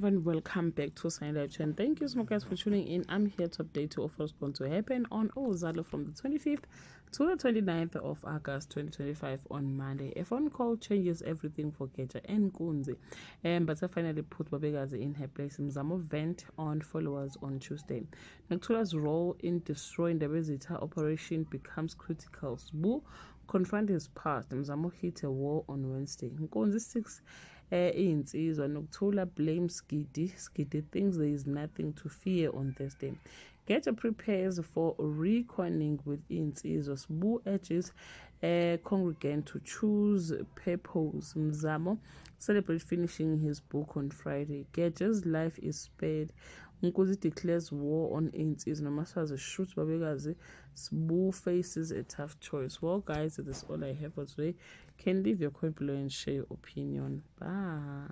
everyone, welcome back to Sign and thank you so much guys for tuning in. I'm here to update you of what's going to happen on Ozalo from the 25th to the 29th of August 2025 on Monday. A phone call changes everything for Geja and Kunzi, but I finally put Babekazi in her place. Mzamo vent on followers on Tuesday. Noktula's role in destroying the visitor operation becomes critical. Sbu confront his past. Mzamo hit a wall on Wednesday. Nkunzi 6 insizwa Nokuthula blames Skidi. Skidi thinks there is nothing to fear on Thursday. Geja prepares for reckoning with insizwa. Sbu urges congregant to choose purpose. Mzamo celebrate finishing his book on Friday. Geja's life is spared. Nkunzi declares war on insizwa. Nomaswazi shoots Babekazi. Sbu faces a tough choice. Well guys, that is all I have for today. Can leave your comment below and share your opinion. Bye.